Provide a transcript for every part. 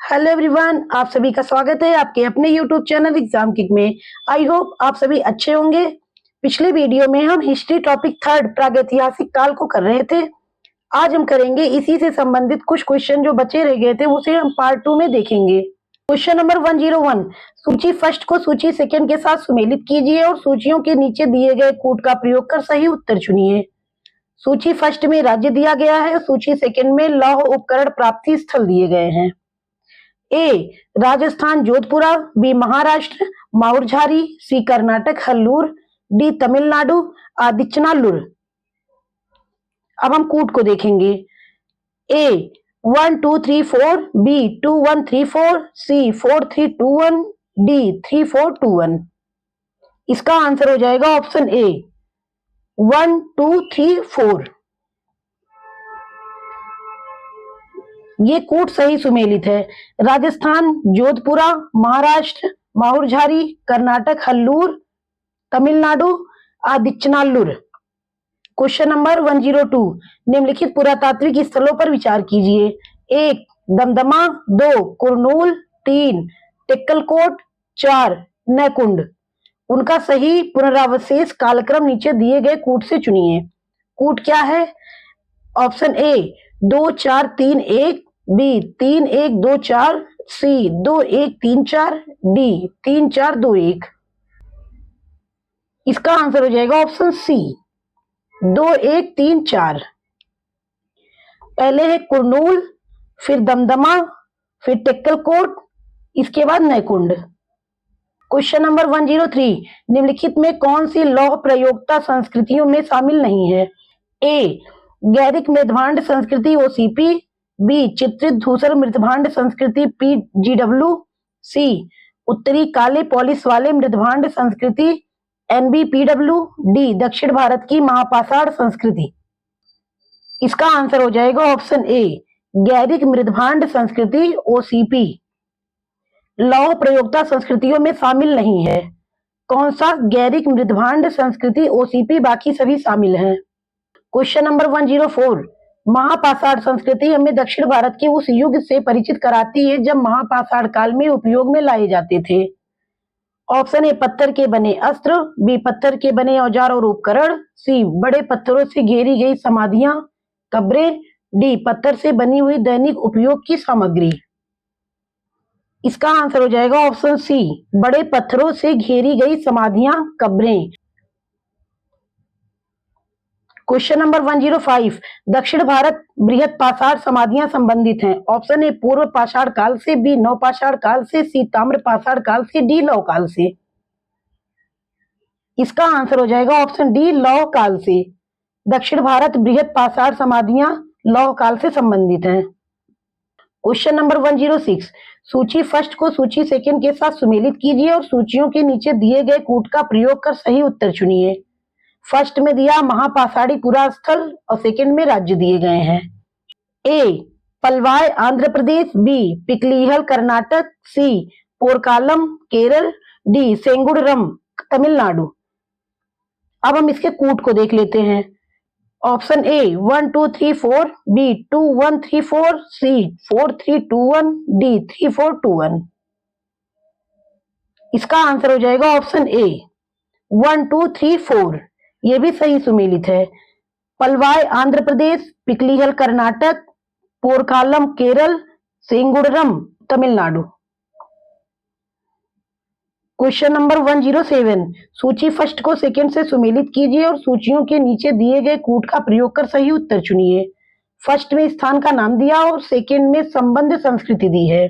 Hello everyone, आप सभी का स्वागत है आपके अपने यूट्यूब चैनल एग्जाम किक में। आई होप आप सभी अच्छे होंगे। पिछले वीडियो में हम हिस्ट्री टॉपिक थर्ड प्रागैतिहासिक काल को कर रहे थे। आज हम करेंगे इसी से संबंधित कुछ क्वेश्चन जो बचे रह गए थे, उसे हम पार्ट 2 में देखेंगे। क्वेश्चन नंबर 101, सूची फर्स्ट को सूची सेकंड के साथ सुमेलित कीजिए और सूचियों के नीचे दिए गए कूट का प्रयोग कर सही उत्तर चुनिए। सूची फर्स्ट में राज्य दिया गया है, सूची सेकंड में लौह उपकरण प्राप्ति स्थल दिए गए हैं। ए राजस्थान जोधपुरा, बी महाराष्ट्र माउरझारी, सी कर्नाटक हल्लूर, डी तमिलनाडु आदिचनाल्लूर। अब हम कूट को देखेंगे। ए 1 2 3 4, बी 2 1 3 4, सी 4 3 2 1, डी 3 4 2 1। इसका आंसर हो जाएगा ऑप्शन ए 1 2 3 4। ये कूट सही सुमेलित है। राजस्थान जोधपुरा, महाराष्ट्र माहुरझारी, कर्नाटक हल्लूर, तमिलनाडु आदिचनाल्लूर। क्वेश्चन नंबर 102, निम्नलिखित पुरातात्विक स्थलों पर विचार कीजिए। 1 दमदमा, 2 कुरनूल, 3 टेक्कलकोट, 4 नैकुंड। उनका सही पुनरावशेष कालक्रम नीचे दिए गए कूट से चुनिए। कूट क्या है? Option A 2 4 3 1, B 3 1 2 4, C 2 1 3 4, D 3 4 2 1। इसका आंसर हो जाएगा ऑप्शन सी 2 1 3 4। पहले है कुरनूल, फिर दमदमा, फिर टेक्कलकोट, इसके बाद नैकुंड। क्वेश्चन नंबर 103, निम्नलिखित में कौन सी लौह प्रयोक्ता संस्कृतियों में शामिल नहीं है? ए गैरिक मृदभांड संस्कृति ओसीपी, बी चित्रित धूसर मृदभांड संस्कृति पीजीडब्ल्यू, सी उत्तरी काले पॉलिश वाले मृदभांड संस्कृति एनबीपीडब्ल्यू, डी दक्षिण भारत की महापाषाण संस्कृति। इसका आंसर हो जाएगा ऑप्शन ए गैरिक मृदभांड संस्कृति ओसीपी। लौह प्रयोक्ता संस्कृतियों में शामिल नहीं है। कौन सा? गैरिक मृदभांड संस्कृति ओसीपी, बाकी सभी शामिल हैं। क्वेश्चन नंबर 104, महापाषाण संस्कृति हमें दक्षिण भारत के उस युग से परिचित कराती है जब महापाषाण काल में उपयोग में लाए जाते थे। ऑप्शन ए पत्थर के बने अस्त्र, बी पत्थर के बने औजार और उपकरण, सी बड़े पत्थरों से घेरी गई समाधियां कब्रें, डी पत्थर से बनी हुई दैनिक उपयोग की सामग्री। इसका आंसर हो जाएगा ऑप्शन सी बड़े पत्थरों से घेरी गई समाधियां कब्रें। क्वेश्चन नंबर 105, दक्षिण भारत बृहत पाषाण समाधियां संबंधित हैं। ऑप्शन ए पूर्व पाषाण काल से, बी नव पाषाण काल से, सी ताम्र पाषाण काल से, डी लौह काल से। इसका आंसर हो जाएगा ऑप्शन डी लौह काल से। दक्षिण भारत बृहत पाषाण समाधियां लौह काल से संबंधित हैं। क्वेश्चन नंबर 106, सूची फर्स्ट को सूची सेकंड के साथ सुमेलित कीजिए और सूचियों के नीचे दिए गए कूट का प्रयोग कर सही उत्तर चुनिए। फर्स्ट में दिया महापाषाणी पुरा स्थल और सेकंड में राज्य दिए गए हैं। A Palavoy Andhra Pradesh, B Piklihal Karnataka, C Porkalam Kerala, D Sengudaram Tamil Nadu. अब हम इसके कूट को देख लेते हैं। Option A 1 2 3 4, B 2 1 3 4, C 4 3 2 1, D 3 4 2 1। इसका आंसर हो जाएगा ऑप्शन ए 1 2 3 4। ये भी सही सुमेलित है। पलवाय आंध्र प्रदेश, पिकलीहल कर्नाटक, पोरकालम केरल, सेंगुडरम तमिलनाडु। क्वेश्चन नंबर 107, सूची फर्स्ट को सेकंड से सुमेलित कीजिए और सूचियों के नीचे दिए गए कूट का प्रयोग कर सही उत्तर चुनिए। फर्स्ट में स्थान का नाम दिया और सेकंड में संबंध संस्कृति दी है।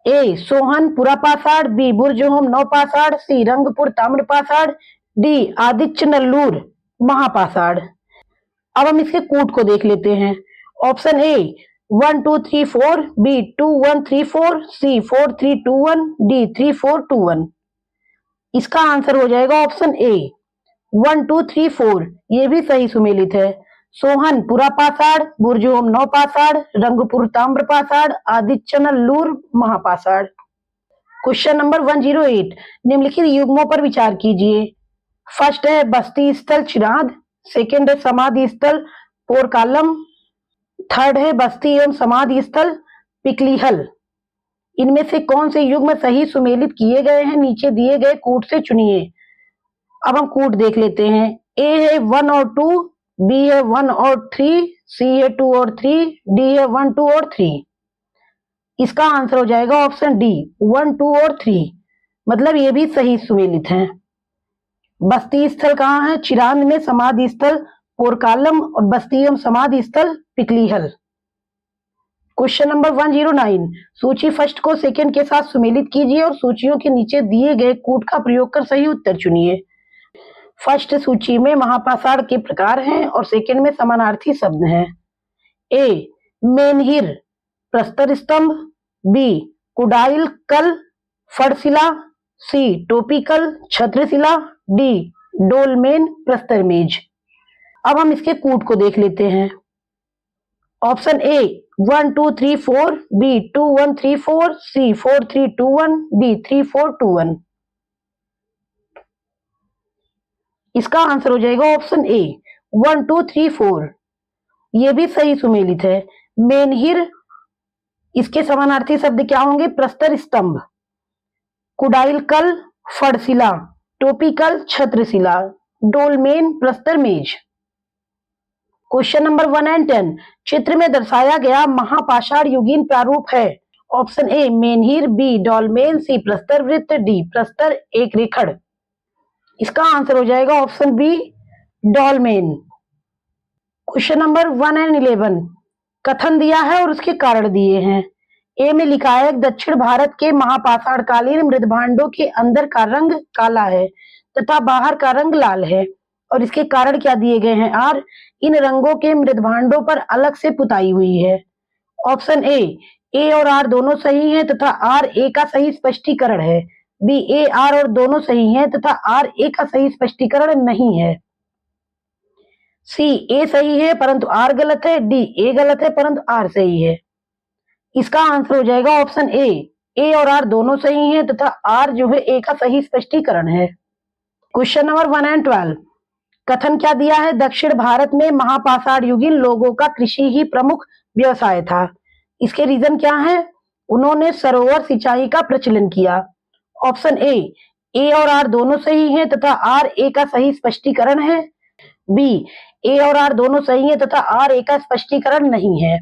ए सोहन पुरापाषाण, बी बुरजोहम नवपाषाण, सी रंगपुर ताम्रपाषाण, डी आदिचनल्लूर महापाषाण। अब हम इसके कूट को देख लेते हैं। Option A 1 2 3 4, B 2 1 3 4, C 4 3 2 1, D 3 4 2 1। इसका आंसर हो जाएगा ऑप्शन ए 1 2 3 4। ये भी सही सुमेलित है। सोहन पुरापाषाण, बुरजोहम नवपाषाण, रंगपुर ताम्रपाषाण, आदिचनल्लूर महापाषाण। क्वेश्चन नंबर 108, निम्नलिखित युग्मों पर विचार कीजिए। फर्स्ट है बस्ती स्थल चिराद, सेकंड है समाधि स्थल पोरकालम, थर्ड है बस्ती एवं समाधि स्थल पिकलीहल। इनमें से कौन से युग्म सही सुमेलित किए गए हैं? नीचे दिए गए कूट से चुनिए। अब हम कूट देख लेते हैं। ए है 1 और 2, बी है 1 और 3, सी है 2 और 3, डी है 1, 2 और 3। इसका आंसर हो जाएगा ऑप्शन डी 1, 2 और 3, मतलब ये भी सही सुमेलित है। बस्ती स्थल कहाँ है? चिरांद में। समाधि स्थल पोरकालम और बस्ती एवं समाधि स्थल पिकलीहल। क्वेश्चन नंबर 109, सूची फर्स्ट को सेकंड के साथ सुमेलित कीजिए और सूचियों के नीचे दिए गए कूट का प्रयोग कर सही उत्तर चुनिए। फर्स्ट सूची में महापाषाण के प्रकार हैं और सेकंड में समानार्थी शब्द हैं। ए मेनहिर प्रस्तर स्तंभ, बी कुडाइल कल फड़शिला, सी टोपिकल छत्रशिला, डी डोलमेन प्रस्तर मेज। अब हम इसके कूट को देख लेते हैं। Option A 1 2 3 4, B 2 1 3 4, C 4 3 2 1, D 3 4 2 1। इसका आंसर हो जाएगा ऑप्शन ए 1 2 3 4। ये भी सही सुमेलित है। मेनहिर, इसके समानार्थी शब्द क्या होंगे? प्रस्तर स्तंभ, कुडाइल कल फड़शिला, टोपिकल छत्रशिला, डोलमेन प्रस्तर मेज। क्वेश्चन नंबर 1 और 10, चित्र में दर्शाया गया महापाषाण युगीन प्रारूप है। Option A menhir, B dolmen, C प्रस्तर वृत्त, डी प्रस्तर एक रेखड़। इसका आंसर हो जाएगा option B dolmen. Question number 1 और 11, कथन दिया है और उसके कारण दिए हैं। ए में लिखा है दक्षिण भारत के महापाषाण कालीन मृदभांडों के अंदर का रंग काला है तथा बाहर का रंग लाल है और इसके कारण क्या दिए गए हैं? आर, इन रंगों के मृदभांडों पर अलग से पुताई हुई है। ऑप्शन ए और आर दोनों सही हैं तथा आर ए का सही स्पष्टीकरण है। बी ए आर और दोनों सही हैं तथा आर ए का सही स्पष्टीकरण नहीं है। सी ए सही है परंतु आर गलत है, डी ए गलत है परंतु आर सही है। इसका आंसर हो जाएगा ऑप्शन ए और आर दोनों सही हैं तथा आर जो है ए का सही स्पष्टीकरण है। क्वेश्चन नंबर 1 और 12, कथन क्या दिया है? दक्षिण भारत में महापाषाण युगीन लोगों का कृषि ही प्रमुख व्यवसाय था। इसके रीजन क्या है? उन्होंने सरोवर सिंचाई का प्रचलन किया। ऑप्शन ए और आर दोनों सही हैं तथा आर ए का सही स्पष्टीकरण है। बी ए और आर दोनों सही हैं तथा आर ए का स्पष्टीकरण नहीं है।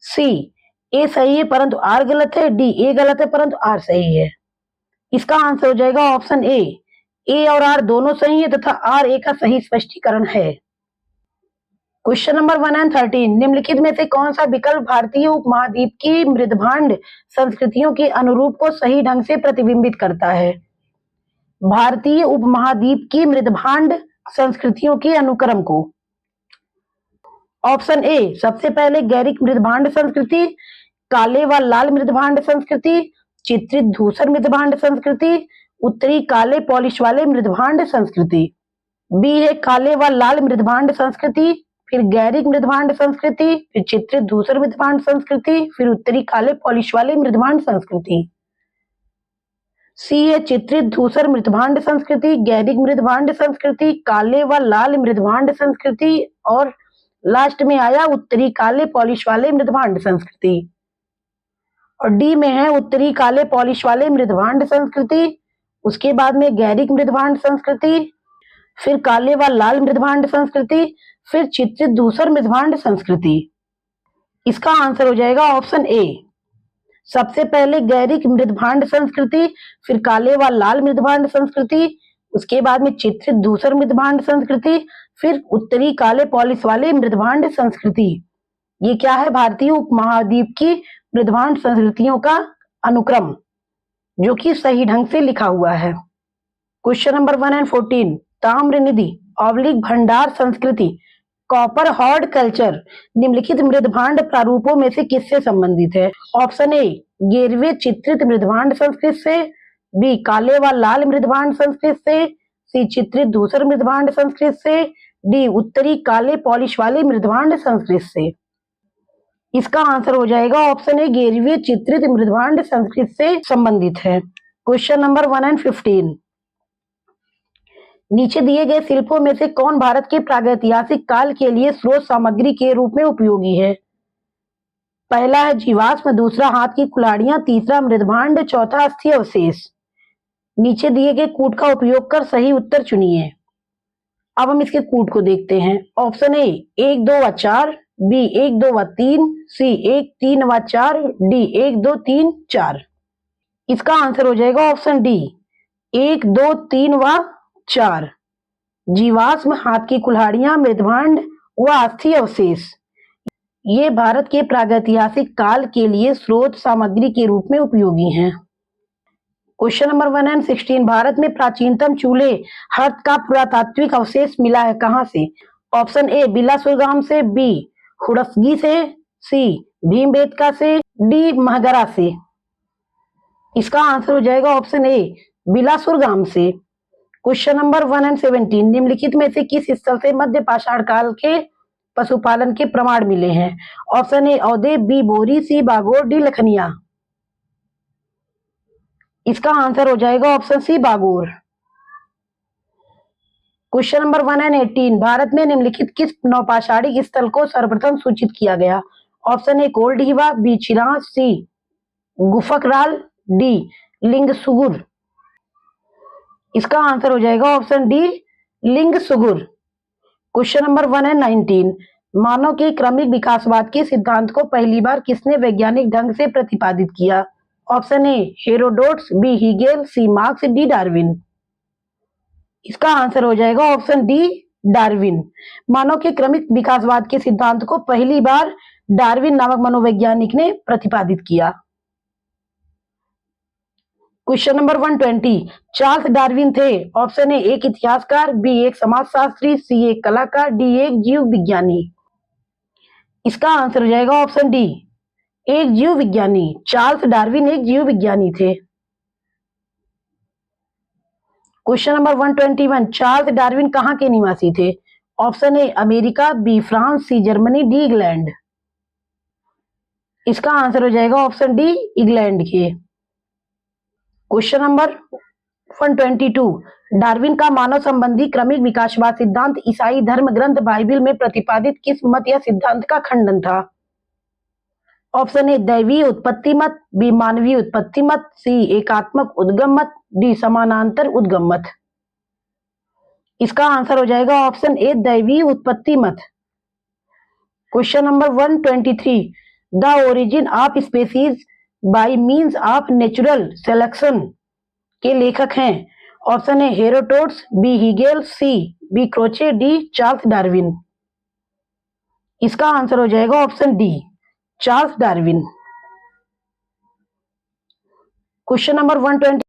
सी ए सही है परंतु आर गलत है, डी ए गलत है परंतु आर सही है। इसका आंसर हो जाएगा ऑप्शन ए और आर दोनों सही है तथा आर ए का सही स्पष्टीकरण है। क्वेश्चन नंबर 1 और 13, निम्नलिखित में से कौन सा विकल्प भारतीय उपमहाद्वीप की मृदभांड संस्कृतियों के अनुरूप को सही ढंग से प्रतिबिंबित करता है? भारतीय उपमहाद्वीप की मृदभांड संस्कृतियों के अनुक्रम को। ऑप्शन ए सबसे पहले गैरिक मृदभांड संस्कृति, काले व लाल मृदभांड संस्कृति, चित्रित धूसर मृदभांड संस्कृति, उत्तरी काले पॉलिश वाले मृदभांड संस्कृति। बी है काले व लाल मृदभांड संस्कृति, फिर गैरिक मृदभांड संस्कृति, फिर चित्रित धूसर मृदभांड संस्कृति, फिर उत्तरी काले पॉलिश वाले मृदभांड संस्कृति। सी है चित्रित धूसर मृदभांड संस्कृति, गैरिक मृदभांड संस्कृति, काले व लाल मृदभांड संस्कृति और लास्ट में आया उत्तरी काले पॉलिश वाले मृदभांड संस्कृति। और डी में है उत्तरी काले पॉलिश वाले मृदभांड संस्कृति, उसके बाद में गैरिक मृदभांड संस्कृति, फिर काले व लाल मृदभांड संस्कृति, फिर चित्रित धूसर मृदभांड संस्कृति। इसका आंसर हो जाएगा ऑप्शन ए सबसे पहले गैरिक मृदभांड संस्कृति, फिर काले व लाल मृदभांड संस्कृति, उसके बाद में चित्रित धूसर मृदभांड संस्कृति, फिर उत्तरी काले पॉलिश वाले मृदभांड संस्कृति। ये क्या है? भारतीय उपमहाद्वीप की मृदभांड संस्कृतियों का अनुक्रम, जो कि सही ढंग से लिखा हुआ है। क्वेश्चन नंबर 1 और 14, ताम्र निधि ऑब्लिक भंडार संस्कृति कॉपर हॉर्ड कल्चर निम्नलिखित मृदभांड प्रारूपों में से किससे संबंधित है? ऑप्शन ए गेरवे चित्रित मृदभांड संस्कृति से, बी काले व लाल मृदभांड संस्कृति से, सी चित्रित धूसर मृदभांड संस्कृति से, डी उत्तरी काले पॉलिश वाले मृदभांड संस्कृति से। इसका आंसर हो जाएगा ऑप्शन ए गेरवे चित्रित मृदभांड संस्कृति से संबंधित है। क्वेश्चन नंबर 1 और 15, नीचे दिए गए शिल्पों में से कौन भारत के प्रागैतिहासिक काल के लिए स्रोत सामग्री के रूप में उपयोगी है? पहला है जीवाश्म, दूसरा हाथ की कुल्हाड़ियां, तीसरा मृदभांड, चौथा अस्थि अवशेष। नीचे दिए गए कूट का उपयोग कर सही उत्तर चुनिए। अब हम इसके कूट को देखते हैं। ऑप्शन ए 1 2 व 4, बी 1 2 व 3, सी 1 3 व 4, डी 1 2 3 4। इसका आंसर हो जाएगा ऑप्शन डी 1 2 3 व 4। जीवाश्म, हाथ की कुल्हाड़ियां, मृदभांड व अस्थि अवशेष ये भारत के प्रागैतिहासिक काल के लिए स्रोत सामग्री के रूप में उपयोगी हैं। क्वेश्चन नंबर 1 एंड 16, भारत में प्राचीनतम चूल्हे हर्थ का पुरातात्विक अवशेष मिला है कहां से? ऑप्शन ए बिलासुर गांव से, बी हुडसगी से, सी भीमबेटका से, डी महगरा से। इसका आंसर हो जाएगा ऑप्शन ए बिलासुर गांव से। क्वेश्चन नंबर 1 एंड 17, निम्नलिखित में से किस स्थल से मध्य पाषाण काल के पशुपालन के प्रमाण मिले हैं? ऑप्शन ए औदे, बी बोरी, सी बागोर, डी लखनिया। इसका आंसर हो जाएगा option C Bagor. Question number 1 and 18, Bharat में निम्नलिखित किस नौपाषाणिक स्थल को सर्वप्रथम सूचित किया गया? Option A Koldihwa, B Chirag, C Gufkral, D Lingsugur. इसका आंसर हो जाएगा option D Lingsugur. Question number 1 and 19, मानव के क्रमिक विकासवाद के सिद्धांत को पहली बार किसने वैज्ञानिक ढंग से प्रतिपादित किया? Option A Herodotus, B Hegel, C Marx, D Darwin. इसका आंसर हो जाएगा ऑप्शन डी डार्विन। मानव के क्रमिक विकासवाद के सिद्धांत को पहली बार डार्विन नामक मनोवैज्ञानिक ने प्रतिपादित किया। क्वेश्चन नंबर 120, चार्ल्स डार्विन थे ऑप्शन ए एक इतिहासकार, बी एक समाजशास्त्री, सी एक कलाकार, डी एक जीव विज्ञानी। इसका आंसर हो जाएगा ऑप्शन डी एक जीव विज्ञानी। चार्ल्स डार्विन एक जीव विज्ञानी थे। क्वेश्चन नंबर 121, चार्ल्स डार्विन कहां के निवासी थे? Option A America, B France, C Germany, D England. इसका आंसर हो जाएगा ऑप्शन डी इंग्लैंड के। क्वेश्चन नंबर 122, डार्विन का मानव संबंधी क्रमिक विकासवाद सिद्धांत ईसाई धर्म ग्रंथ बाइबिल में प्रतिपादित किस मत या सिद्धांत का खंडन था? ऑप्शन ए दैवीय उत्पत्ति मत, बी मानवीय उत्पत्ति मत, सी एकात्मक उद्गम मत, डी समानांतर उद्गम मत। इसका आंसर हो जाएगा ऑप्शन ए दैवीय उत्पत्ति मत। Question number 123, the origin of species by means of natural selection के लेखक हैं? Option A Herodotus, B Hegel, C B Croce, D Charles Darwin. इसका आंसर हो जाएगा option D Charles Darwin. Question number 120,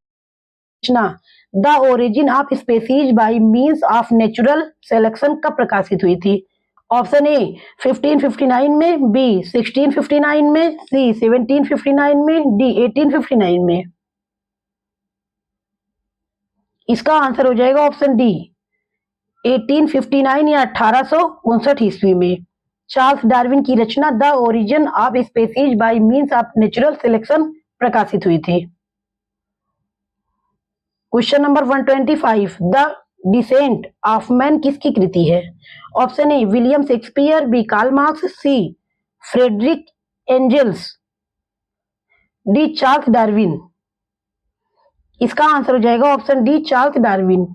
the origin of species by means of natural selection कब प्रकाशित हुई थी? ऑप्शन ए 1559 में, बी 1659 में, सी 1759 में, डी 1859 में। इसका आंसर हो जाएगा ऑप्शन डी 1859 या 1859 ईस्वी में। चार्ल्स डार्विन की रचना the origin of species by means of natural selection प्रकाशित हुई थी। Question number 125, the descent of man किसकी कृति है? Option A William Shakespeare, B Karl Marx, C Friedrich Engels, D Charles Darwin. इसका आंसर हो जाएगा option D Charles Darwin.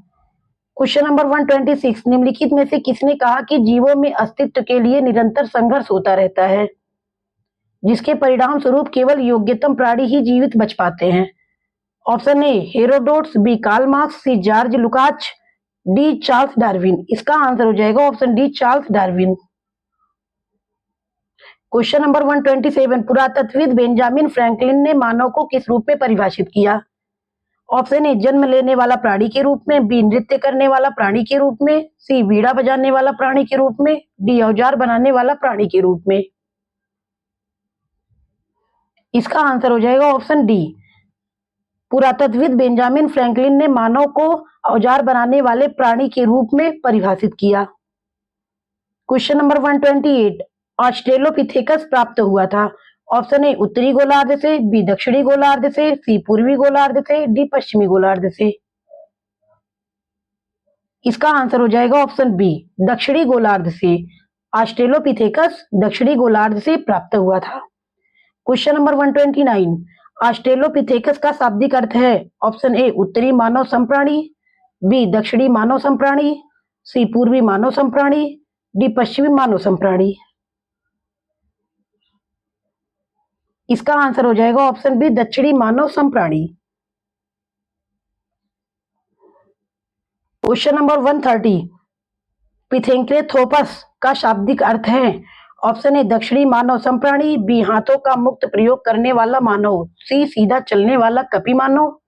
Question number 126, निम्नलिखित में से किसने कहा कि जीवों में अस्तित्व के लिए निरंतर संघर्ष होता रहता है, जिसके परिणाम स्वरूप केवल योग्यतम प्राणी ही जीवित बच पाते हैं? Option A Herodotus, B Karl Marx, C George Lukacs, D Charles Darwin. इसका आंसर हो जाएगा option D Charles Darwin. Question number 127, पुरातत्वविद बेंजामिन फ्रैंकलिन ने मानव को किस रूप में परिभाषित किया? ऑप्शन ए जन्म लेने वाला प्राणी के रूप में, बी नृत्य करने वाला प्राणी के रूप में, सी वीणा बजाने वाला प्राणी के रूप में, डी औजार बनाने वाला प्राणी के रूप में। इसका आंसर हो जाएगा ऑप्शन डी पुरातत्वविद बेंजामिन फ्रैंकलिन ने मानव को औजार बनाने वाले प्राणी के रूप में परिभाषित किया। क्वेश्चन नंबर 128, ऑस्ट्रेलोपिथेकस प्राप्त हुआ था? ऑप्शन ए उत्तरी गोलार्ध से, बी दक्षिणी गोलार्ध से, सी पूर्वी गोलार्ध से, डी पश्चिमी गोलार्ध से। इसका आंसर हो जाएगा ऑप्शन बी दक्षिणी गोलार्ध से। ऑस्ट्रेलोपिथेकस दक्षिणी गोलार्ध से प्राप्त हुआ था। क्वेश्चन नंबर 129, ऑस्ट्रेलोपिथेकस का शाब्दिक अर्थ है। ऑप्शन ए उत्तरी मानव समप्राणी, बी दक्षिणी मानव समप्राणी, सी पूर्वी मानव समप्राणी, डी पश्चिमी मानव समप्राणी। इसका आंसर हो जाएगा ऑप्शन बी दक्षिणी मानव समप्राणी। क्वेश्चन नंबर 130, पिथेंकेथोपस का शाब्दिक अर्थ है। ऑप्शन ए दक्षिणी मानव समप्राणी, बी हाथों का मुक्त प्रयोग करने वाला मानव, सी सीधा चलने वाला कपी मानव,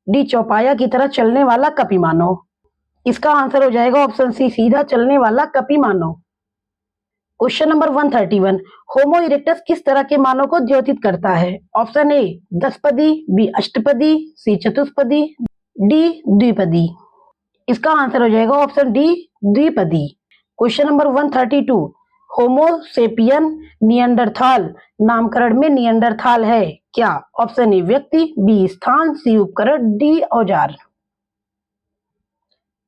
डी चौपाया की तरह चलने वाला कपी मानव। इसका आंसर हो जाएगा ऑप्शन सी सीधा चलने वाला कपी मानव। क्वेश्चन नंबर 131, होमो इरेक्टस किस तरह के मानव को द्योतित करता है। ऑप्शन ए 10 पदी, बी अष्टपदी, सी चतुष्पदी, डी द्विपदी। इसका आंसर हो जाएगा ऑप्शन डी द्विपदी। क्वेश्चन नंबर 132, होमोसेपियन नियंडरथाल नामकरण में नियंडरथाल है क्या। ऑप्शन ए व्यक्ति, बी स्थान, सी उपकरण, डी औजार।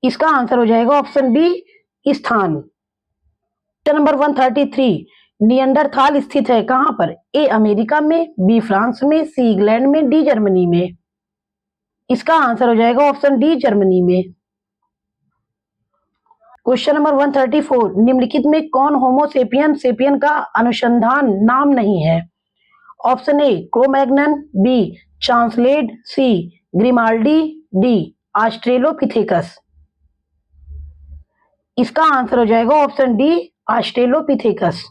इसका आंसर हो जाएगा ऑप्शन बी स्थान। क्वेश्चन नंबर 133, नियंडरथाल स्थित है कहां पर। ए अमेरिका में, बी फ्रांस में, सी इंग्लैंड में, डी जर्मनी में। इसका आंसर हो जाएगा ऑप्शन डी जर्मनी में। क्वेश्चन नंबर 134, निम्नलिखित में कौन होमोसेपियन सेपियन का अनुसंधान नाम नहीं है। Option A Cro Magnon, B Chancelade, C Grimaldi, D Australopithecus. इसका आंसर हो जाएगा ऑप्शन डी ऑस्ट्रेलोपिथेकस।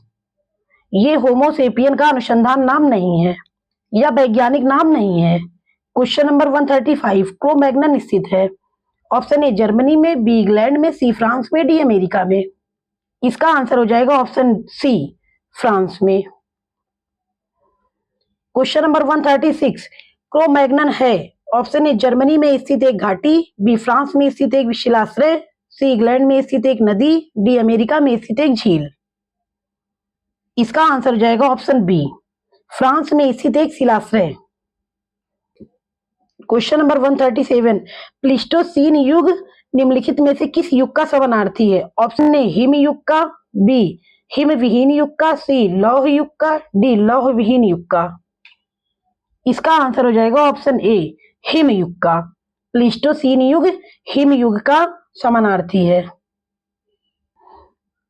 ये होमोसेपियन का अनुसंधान नाम नहीं है या वैज्ञानिक नाम नहीं है। क्वेश्चन नंबर 135, क्रो-मैग्नन स्थित है। ऑप्शन ए जर्मनी में, बी इंग्लैंड में, सी फ्रांस में, डी अमेरिका में। इसका आंसर हो जाएगा ऑप्शन सी फ्रांस में। क्वेश्चन नंबर 136, क्रो-मैग्नन है। ऑप्शन ए जर्मनी में स्थित एक घाटी, बी फ्रांस में स्थित एक शिलाश्रय, सी इंग्लैंड में स्थित एक नदी, डी अमेरिका में स्थित एक झील। इसका आंसर हो जाएगा ऑप्शन बी फ्रांस में स्थित एक शिलाश्रय। क्वेश्चन नंबर 137, प्लीस्टोसीन युग निम्नलिखित में से किस युग का समानार्थी है। ऑप्शन ए हिम युग का, बी हिम विहीन युग का, सी लौह युग का, डी लौह विहीन युग का। इसका आंसर हो जाएगा ऑप्शन ए हिम युग का। प्लीस्टोसीन युग हिम युग का समानार्थी है।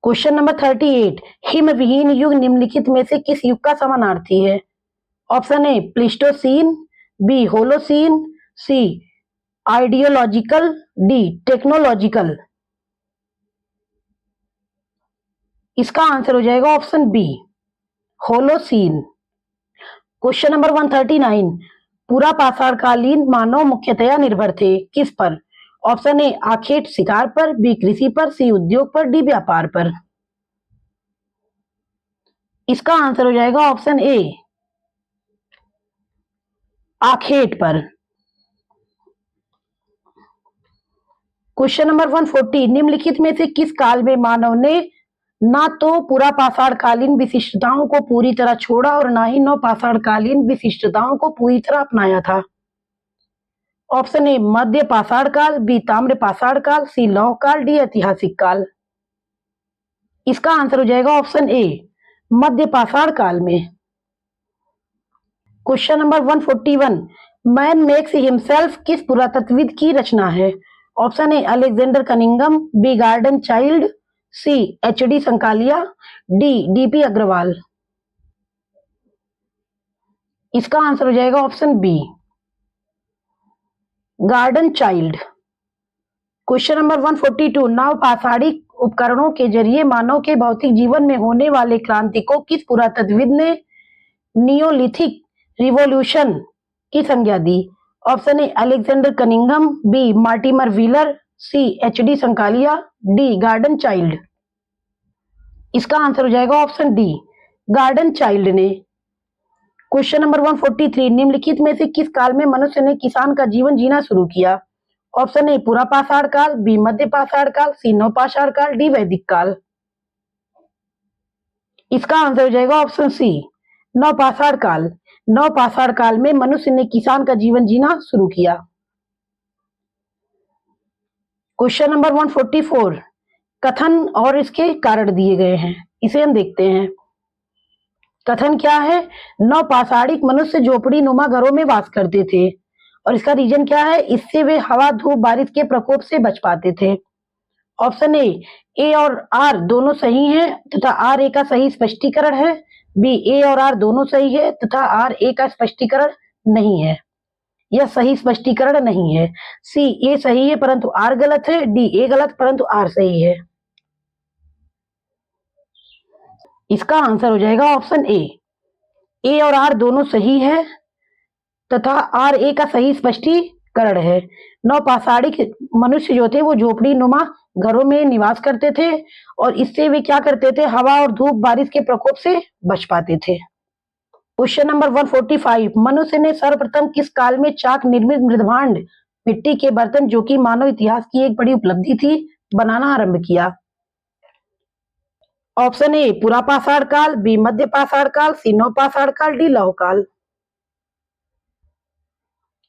क्वेश्चन नंबर 38, हिम विहीन युग निम्नलिखित में से किस युग का समानार्थी है। Option A Pleistocene, B Holocene, C ideological, D technological. इसका आंसर हो जाएगा option B Holocene. Question number 139, पूरा पाषाणकालीन मानव मुख्यतया निर्भर थे किस पर। ऑप्शन ए आखेट शिकार पर, बी कृषि पर, सी उद्योग पर, डी व्यापार पर। इसका आंसर हो जाएगा ऑप्शन ए आखेट पर। क्वेश्चन नंबर 140, निम्नलिखित में से किस काल में मानव ने ना तो पूरा पाषाणकालीन विशिष्टताओं को पूरी तरह छोड़ा और ना ही नव पाषाणकालीन विशिष्टताओं को पूरी तरह अपनाया था। ऑप्शन ए मध्य पाषाण काल, बी ताम्र पाषाण काल, सी लौह काल, डी ऐतिहासिक काल। इसका आंसर हो जाएगा ऑप्शन ए मध्य पाषाण काल में। Question number 141, man makes himself किस पुरातत्वविद की रचना है। Option A Alexander Cunningham, B Gordon Childe, C H D. Sankalia, D D P. Agrawal. इसका आंसर हो जाएगा option B Gordon Childe. Question number 142, नव पाषाणिक उपकरणों के जरिए मानव के भौतिक जीवन में होने वाले क्रांति को किस पुरातत्वविद ने नियोलिथिक रिवॉल्यूशन की संज्ञा दी। Option A Alexander Cunningham, B Mortimer Wheeler, C H D. Sankalia, D Gordon Childe. इसका आंसर हो जाएगा ऑप्शन डी गार्डन चाइल्ड ने। क्वेश्चन नंबर 143, निम्नलिखित में से किस काल में मनुष्य ने किसान का जीवन जीना शुरू किया। ऑप्शन ए पूरा पाषाण काल, बी मध्य पाषाण काल, सी नव पाषाण काल, डी वैदिक काल। इसका आंसर हो जाएगा ऑप्शन सी नव पाषाण काल। नव पाषाण काल में मनुष्य ने किसान का जीवन जीना शुरू किया। क्वेश्चन नंबर 144, कथन और इसके कारण दिए गए हैं, इसे हम देखते हैं। कथन क्या है? नवपाषाणिक मनुष्य झोपड़ी नुमा घरों में वास करते थे। और इसका रीजन क्या है? इससे वे हवा, धूप, बारिश के प्रकोप से बच पाते थे। ऑप्शन ए और आर दोनों सही हैं तथा आर ए का सही स्पष्टीकरण है। बी, ए और आर दोनों सही है तथा आर ए का स्पष्टीकरण नहीं है। यह सही स्पष्टीकरण नहीं है। सी, ए सही है परंतु आर गलत है। डी, ए गलत परंतु आर सही है। इसका आंसर हो जाएगा ऑप्शन ए और आर दोनों सही है तथा आर ए का सही स्पष्टीकरण है। नवपाषाणिक मनुष्य जो थे वो झोपड़ी नुमा घरों में निवास करते थे और इससे वे क्या करते थे? हवा और धूप, बारिश के प्रकोप से बच पाते थे। क्वेश्चन नंबर 145, मनुष्य ने सर्वप्रथम किस काल में चाक निर्मित मृदभांड, मिट्टी के बर्तन, जो कि मानव इतिहास की एक बड़ी उपलब्धि थी, बनाना आरंभ किया? ऑप्शन ए पुरापाषाण काल, बी मध्य पाषाण काल, सी नवपाषाण काल, डी लौह काल।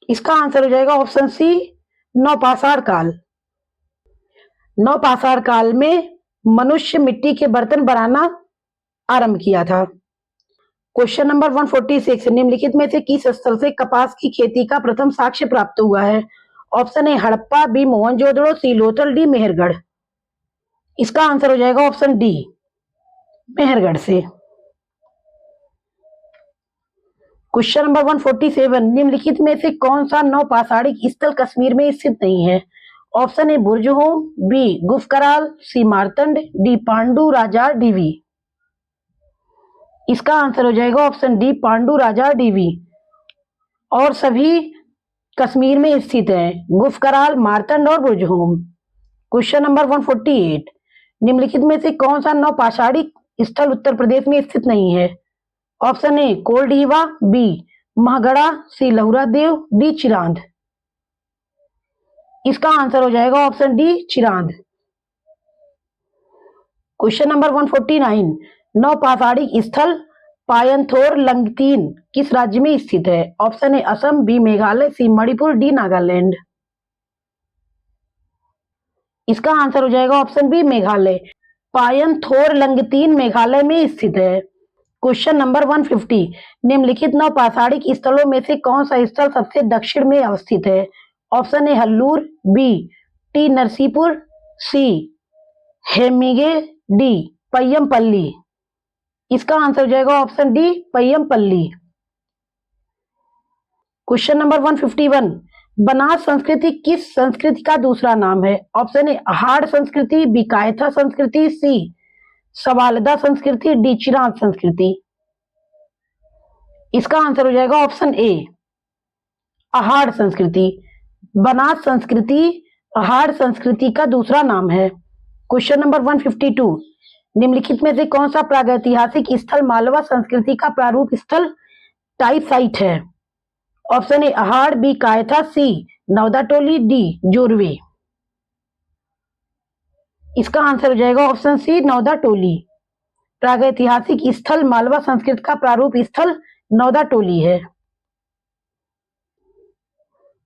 इसका आंसर हो जाएगा ऑप्शन सी नवपाषाण काल। नवपाषाण काल में मनुष्य मिट्टी के बर्तन बनाना आरंभ किया था। क्वेश्चन नंबर 146, निम्नलिखित में से किस स्थल से कपास की खेती का प्रथम साक्ष्य प्राप्त हुआ है? Option A Harappa, B Mohenjodaro, C Lothal, D Mehrgarh. इसका आंसर हो जाएगा ऑप्शन डी मेहरगढ़ से। क्वेश्चन नंबर 147, निम्नलिखित में से कौन सा नवपाषाणिक स्थल कश्मीर में स्थित नहीं है? Option A Burzahom, B Gufkral, C Martand, D Pandu Raja Dhibi. इसका आंसर हो जाएगा ऑप्शन डी पांडु राजा डीवी। और सभी कश्मीर में स्थित है, गुफकराल, मारतंड और बुर्जहोम। क्वेश्चन नंबर 148, निम्नलिखित में से कौन सा नवपाषाणिक स्थल उत्तर प्रदेश में स्थित नहीं है? ऑप्शन ए कोलडीवा, बी महगढ़ा, सी लहुरा देव, डी चिरांद। इसका आंसर हो जाएगा option D Chirand. Question number 149, नवपाषाणिक स्थल पायनथोर लंगतीन किस राज्य में स्थित है? Option A Assam, B Meghalaya, C Manipur, D Nagaland. इसका आंसर हो जाएगा option B Meghalaya. Pynthorlangtein Meghalaya में स्थित है। क्वेश्चन नंबर 150, निम्नलिखित नवपाषाणिक स्थलों में से कौन सा स्थल सबसे दक्षिण में अवस्थित है? Option A Hallur, B T Narsipur, C Hemmige, D Paiyampalli. इसका आंसर हो जाएगा option D Paiyampalli. Question number 151, Banas संस्कृति किस संस्कृति का दूसरा नाम है? ऑप्शन ए हाड़ संस्कृति, बी कायथा संस्कृति, सी सवालदा संस्कृति, डी चिरांद संस्कृति। इसका आंसर हो जाएगा ऑप्शन ए अहाड़ संस्कृति। बनास संस्कृति अहाड़ संस्कृति का दूसरा नाम है। क्वेश्चन नंबर 152, निम्नलिखित में से कौन सा प्रागैतिहासिक स्थल मालवा संस्कृति का प्रारूप स्थल टाइप साइट है? Option A Ahar, B Kayatha, C Navdatoli, D Jorwe. इसका आंसर हो जाएगा ऑप्शन सी नवदाटोली। प्रागैतिहासिक स्थल मालवा संस्कृति का प्रारूप स्थल नवदाटोली है।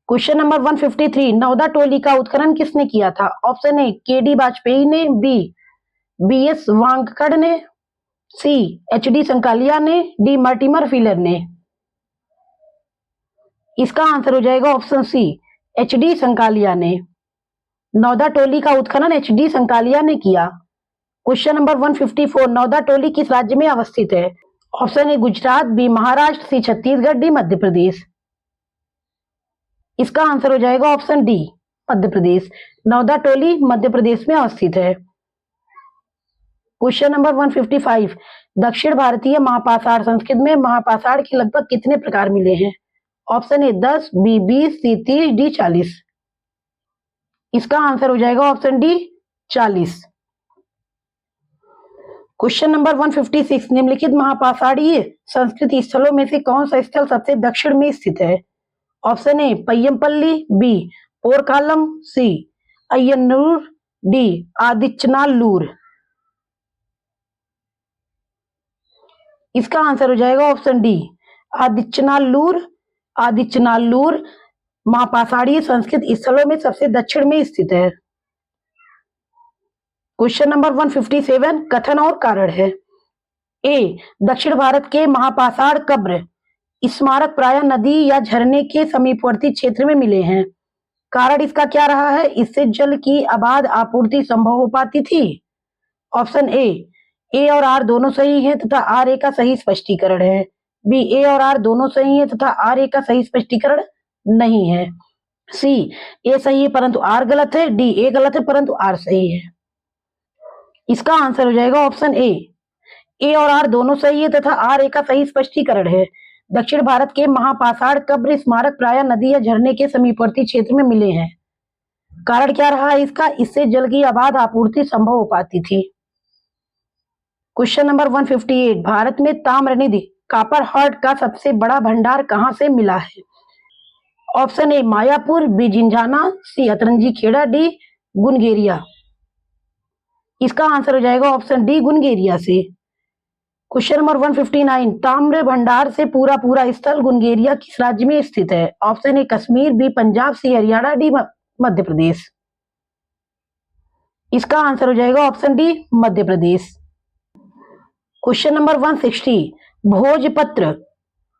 क्वेश्चन नंबर 153, नवदाटोली का उत्खनन किसने किया था? ऑप्शन ए के डी वाजपेयी ने, बी एस वांकड़ ने, सी एच डी संकालिया ने, डी मर्टिमर फिलर ने। इसका आंसर हो जाएगा option C H D Sankalia ने। नवदाटोली का उत्खनन एच डी संकालिया ने किया। क्वेश्चन नंबर 154, नवदाटोली किस राज्य में अवस्थित है? Option A Gujarat, B Maharashtra, C Chhattisgarh, D Madhya Pradesh. इसका आंसर हो जाएगा ऑप्शन डी मध्य प्रदेश। नवदाटोली मध्य प्रदेश में अवस्थित है। क्वेश्चन नंबर 155, दक्षिण भारतीय महापाषाण संस्कृति में महापाषाण के लगभग कितने प्रकार मिले हैं? Option A 10, B 20, C 30, D 40। इसका आंसर हो जाएगा ऑप्शन डी 40। क्वेश्चन नंबर 156, निम्नलिखित महापाषाणीय संस्कृति स्थलों में से कौन सा स्थल सबसे दक्षिण में स्थित है? Option A Paiyampalli, B Porkalam, C Ayyanur, D Adichanallur. इसका आंसर हो जाएगा ऑप्शन डी आदिचनाल्लूर। आदिचनाल्लूर महापाषाणीय संस्कृत स्थलों में सबसे दक्षिण में स्थित है। क्वेश्चन नंबर 157, कथन और कारण है। ए दक्षिण भारत के महापाषाण कब्र स्मारक प्रायः नदी या झरने के समीपवर्ती क्षेत्र में मिले हैं। कारण इसका क्या रहा है? इससे जल की अबाध आपूर्ति संभव हो पाती थी। ऑप्शन ए और आर दोनों सही है तथा आर ए का सही स्पष्टीकरण है। बी ए और आर दोनों सही है तथा आर ए का सही स्पष्टीकरण नहीं है। सी ए सही है परंतु आर गलत है। डी ए गलत है परंतु आर सही है। इसका आंसर हो जाएगा ऑप्शन ए और आर दोनों सही है तथा आर ए का सही स्पष्टीकरण है। दक्षिण भारत के महापाषाण कब्र स्मारक प्रायः नदी या झरने के समीपवर्ती क्षेत्र में मिले हैं। कारण क्या रहा है इसका? इससे जल की अबाध आपूर्ति संभव हो पाती थी। क्वेश्चन नंबर 158, भारत में ताम्रनिधि कॉपर हार्ट का सबसे बड़ा भंडार कहां से मिला है? Option A Mayapur, B Jhinjhana, C Atranji Khera, D Gungeria. इसका आंसर हो जाएगा ऑप्शन डी गुनगेरिया से। क्वेश्चन नंबर 159, ताम्र भंडार से पूरा स्थल गुनगेरिया किस राज्य में स्थित है? Option A Kashmir, B Punjab, C Haryana, D Madhya Pradesh. इसका आंसर हो जाएगा option D Madhya Pradesh. Question number 160, भोजपत्र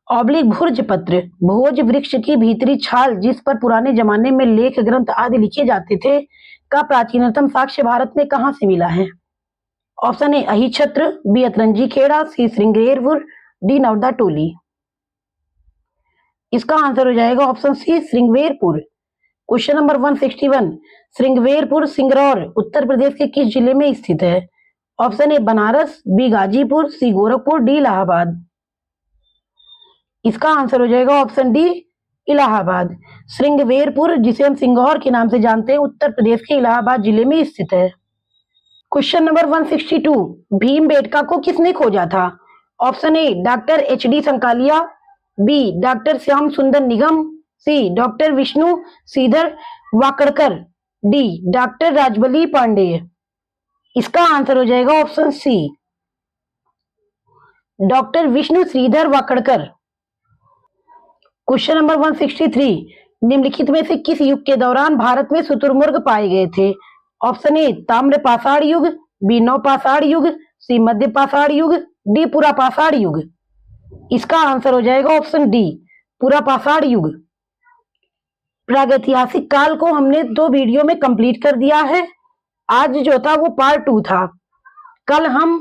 ऑब्लिक भुर्जपत्र भोज वृक्ष की भीतरी छाल जिस पर पुराने जमाने में लेख ग्रंथ आदि लिखे जाते थे का प्राचीनतम साक्ष्य भारत में कहां से मिला है? Option A Ahichhatra, B Atranji Khera, C Shringaverpur, D Navda Toli. इसका आंसर हो जाएगा option C Shringaverpur. Question number 161, Shringaverpur Singraur Uttar Pradesh के किस जिले में स्थित है? Option A Banaras, B Ghazipur, C Gorakhpur, D Allahabad. इसका आंसर हो जाएगा ऑप्शन डी इलाहाबाद। श्रृंगेरपुर जिसे हम सिंगौर के नाम से जानते हैं उत्तर प्रदेश के इलाहाबाद जिले में स्थित है। क्वेश्चन नंबर 162, भीमबेटका को किसने खोजा था? Option A doctor H D. Sankalia, B doctor Shyam Sundar Nigam, C doctor Vishnu Shridhar Wakankar, D doctor Rajbali Pandey. इसका आंसर हो जाएगा option C doctor Vishnu Shridhar Wakankar. Question number 163, निम्नलिखित में से किस युग के दौरान भारत में शुतुरमुर्ग पाए गए थे? ऑप्शन ए ताम्र पाषाण युग, बी नवपाषाण युग, सी मध्य पाषाण युग, डी पुरा पाषाण युग। इसका आंसर हो जाएगा ऑप्शन डी पुरा पाषाण युग। प्रागैतिहासिक काल को हमने 2 वीडियो में कंप्लीट कर दिया है। आज जो था वो पार्ट 2 था। कल हम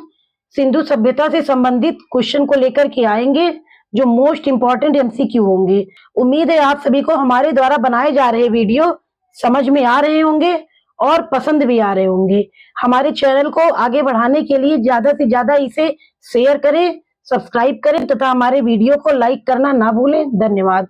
सिंधु सभ्यता से संबंधित क्वेश्चन को लेकर के आएंगे जो मोस्ट इंपॉर्टेंट एमसीक्यू होंगे। उम्मीद है आप सभी को हमारे द्वारा बनाए जा रहे वीडियो समझ में आ रहे होंगे और पसंद भी आ रहे होंगे। हमारे चैनल को आगे बढ़ाने के लिए ज्यादा से ज्यादा इसे शेयर करें, सब्सक्राइब करें तथा हमारे वीडियो को लाइक करना ना भूलें। धन्यवाद।